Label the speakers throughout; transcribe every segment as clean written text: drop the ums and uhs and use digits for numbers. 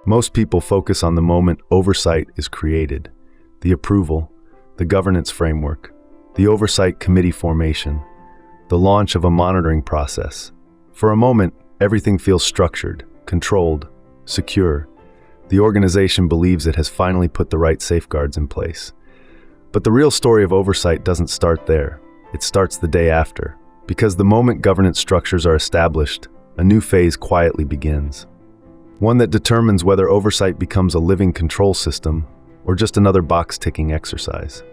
Speaker 1: Most people focus on the moment oversight is created, the approval, the governance framework, the oversight committee formation, the launch of a monitoring process. For a moment, everything feels structured, controlled, secure. The organization believes it has finally put the right safeguards in place. But the real story of oversight doesn't start there. It starts the day after. Because the moment governance structures are established, a new phase quietly begins. One that determines whether oversight becomes a living control system or just another box-ticking exercise.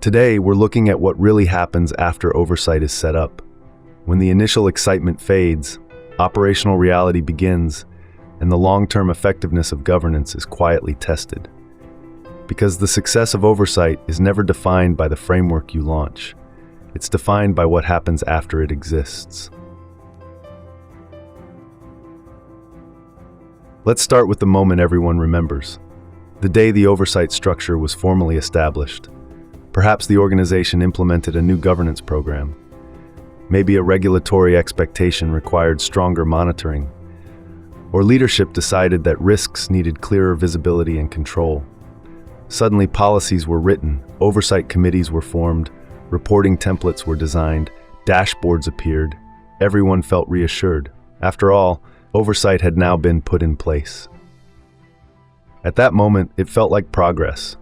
Speaker 1: Today, we're looking at what really happens after oversight is set up. When the initial excitement fades, operational reality begins, and the long-term effectiveness of governance is quietly tested. Because the success of oversight is never defined by the framework you launch. It's defined by what happens after it exists. Let's start with the moment everyone remembers. The day the oversight structure was formally established. Perhaps the organization implemented a new governance program. Maybe a regulatory expectation required stronger monitoring. Or leadership decided that risks needed clearer visibility and control. Suddenly, policies were written, oversight committees were formed, reporting templates were designed, dashboards appeared. Everyone felt reassured. After all, oversight had now been put in place. At that moment, it felt like progress.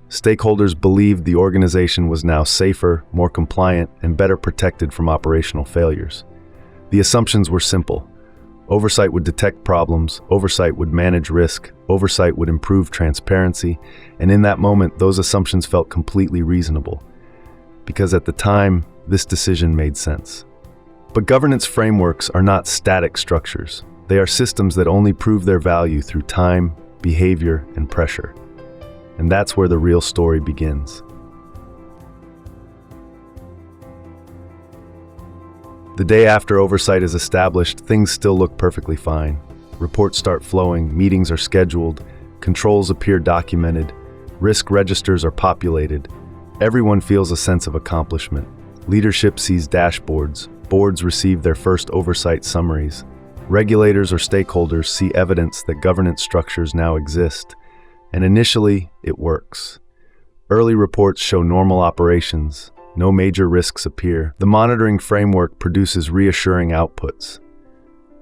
Speaker 1: Stakeholders believed the organization was now safer, more compliant, and better protected from operational failures. The assumptions were simple. Oversight would detect problems, oversight would manage risk, oversight would improve transparency, and in that moment, those assumptions felt completely reasonable. Because at the time, this decision made sense. But governance frameworks are not static structures. They are systems that only prove their value through time, behavior, and pressure. And that's where the real story begins. The day after oversight is established, things still look perfectly fine. Reports start flowing, meetings are scheduled, controls appear documented, risk registers are populated. Everyone feels a sense of accomplishment. Leadership sees dashboards, boards receive their first oversight summaries. Regulators or stakeholders see evidence that governance structures now exist, and initially, it works. Early reports show normal operations, no major risks appear. The monitoring framework produces reassuring outputs.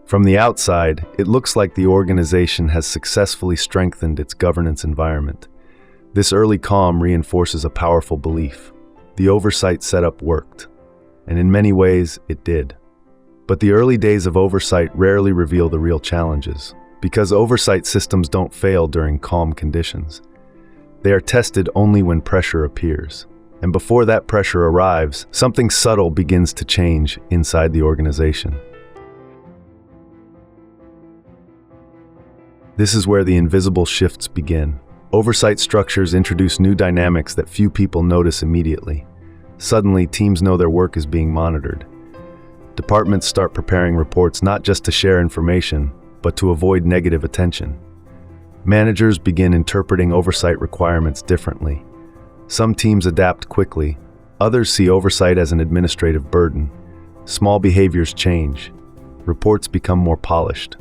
Speaker 1: From the outside, it looks like the organization has successfully strengthened its governance environment. This early calm reinforces a powerful belief. The oversight setup worked, and in many ways, it did. But the early days of oversight rarely reveal the real challenges, because oversight systems don't fail during calm conditions. They are tested only when pressure appears. And before that pressure arrives, something subtle begins to change inside the organization. This is where the invisible shifts begin. Oversight structures introduce new dynamics that few people notice immediately. Suddenly, teams know their work is being monitored. Departments start preparing reports not just to share information, but to avoid negative attention. Managers begin interpreting oversight requirements differently. Some teams adapt quickly. Others see oversight as an administrative burden. Small behaviors change. Reports become more polished.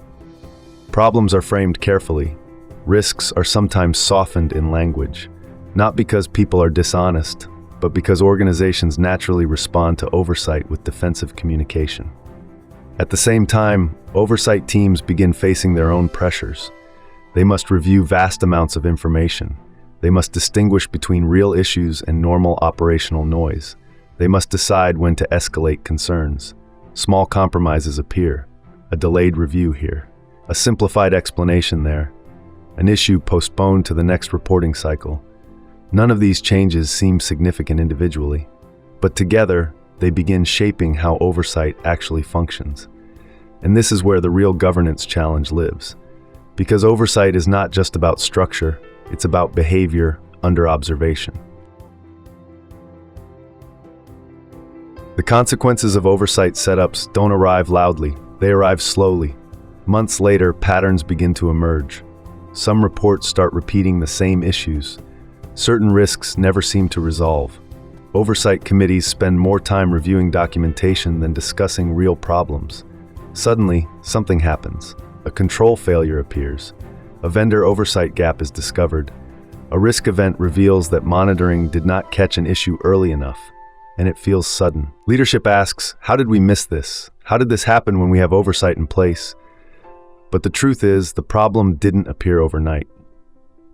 Speaker 1: Problems are framed carefully. Risks are sometimes softened in language, not because people are dishonest, but because organizations naturally respond to oversight with defensive communication. At the same time, oversight teams begin facing their own pressures. They must review vast amounts of information. They must distinguish between real issues and normal operational noise. They must decide when to escalate concerns. Small compromises appear, a delayed review here, a simplified explanation there, an issue postponed to the next reporting cycle. None of these changes seem significant individually, but together, they begin shaping how oversight actually functions. And this is where the real governance challenge lives. Because oversight is not just about structure, it's about behavior under observation. The consequences of oversight setups don't arrive loudly, they arrive slowly. Months later, patterns begin to emerge. Some reports start repeating the same issues. Certain risks never seem to resolve. Oversight committees spend more time reviewing documentation than discussing real problems. Suddenly, something happens. A control failure appears. A vendor oversight gap is discovered. A risk event reveals that monitoring did not catch an issue early enough, and it feels sudden. Leadership asks, how did we miss this? How did this happen when we have oversight in place? But the truth is, the problem didn't appear overnight.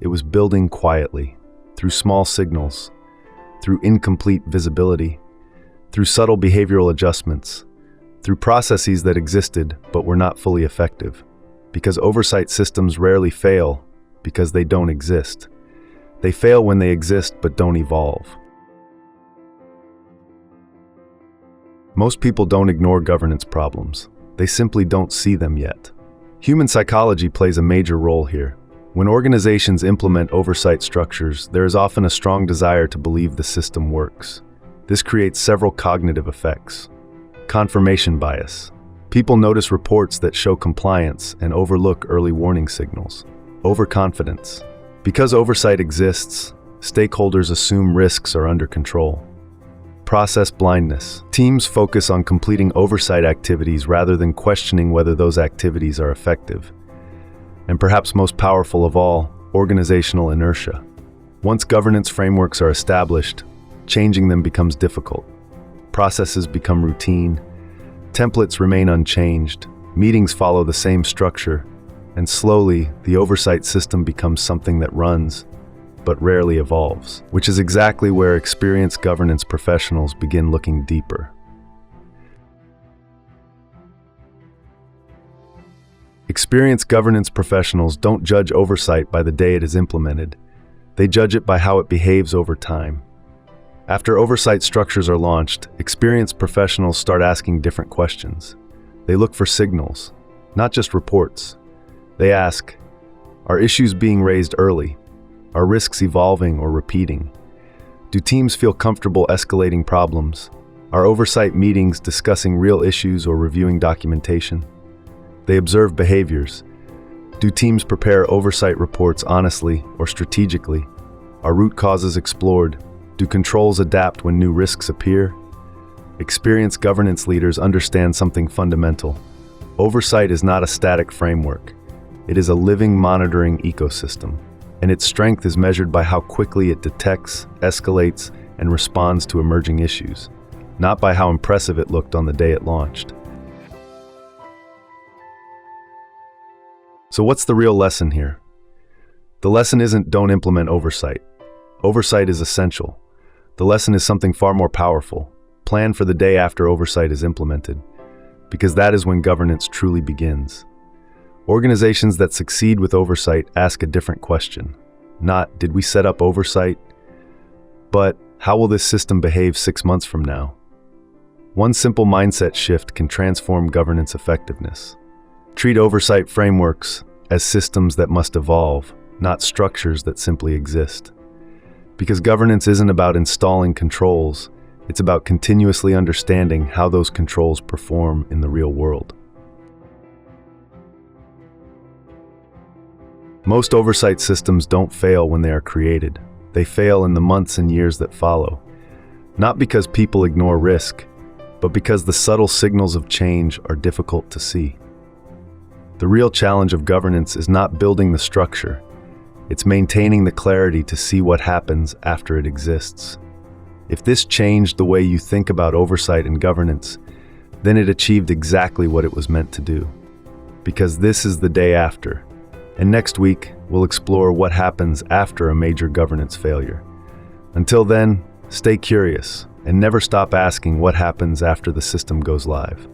Speaker 1: It was building quietly, through small signals, through incomplete visibility, through subtle behavioral adjustments, through processes that existed but were not fully effective. Because oversight systems rarely fail because they don't exist. They fail when they exist but don't evolve. Most people don't ignore governance problems. They simply don't see them yet. Human psychology plays a major role here. When organizations implement oversight structures, there is often a strong desire to believe the system works. This creates several cognitive effects. Confirmation bias. People notice reports that show compliance and overlook early warning signals. Overconfidence. Because oversight exists, stakeholders assume risks are under control. Process blindness. Teams focus on completing oversight activities rather than questioning whether those activities are effective. And perhaps most powerful of all, organizational inertia. Once governance frameworks are established, changing them becomes difficult. Processes become routine. Templates remain unchanged, meetings follow the same structure, and slowly, the oversight system becomes something that runs, but rarely evolves, which is exactly where experienced governance professionals begin looking deeper. Experienced governance professionals don't judge oversight by the day it is implemented. They judge it by how it behaves over time. After oversight structures are launched, experienced professionals start asking different questions. They look for signals, not just reports. They ask, are issues being raised early? Are risks evolving or repeating? Do teams feel comfortable escalating problems? Are oversight meetings discussing real issues or reviewing documentation? They observe behaviors. Do teams prepare oversight reports honestly or strategically? Are root causes explored? Do controls adapt when new risks appear? Experienced governance leaders understand something fundamental. Oversight is not a static framework. It is a living monitoring ecosystem, and its strength is measured by how quickly it detects, escalates, and responds to emerging issues, not by how impressive it looked on the day it launched. So what's the real lesson here? The lesson isn't don't implement oversight. Oversight is essential. The lesson is something far more powerful. Plan for the day after oversight is implemented, because that is when governance truly begins. Organizations that succeed with oversight ask a different question. Not, did we set up oversight? But, how will this system behave 6 months from now? One simple mindset shift can transform governance effectiveness. Treat oversight frameworks as systems that must evolve, not structures that simply exist. Because governance isn't about installing controls, it's about continuously understanding how those controls perform in the real world. Most oversight systems don't fail when they are created. They fail in the months and years that follow. Not because people ignore risk, but because the subtle signals of change are difficult to see. The real challenge of governance is not building the structure. It's maintaining the clarity to see what happens after it exists. If this changed the way you think about oversight and governance, then it achieved exactly what it was meant to do. Because this is the day after. And next week, we'll explore what happens after a major governance failure. Until then, stay curious and never stop asking what happens after the system goes live.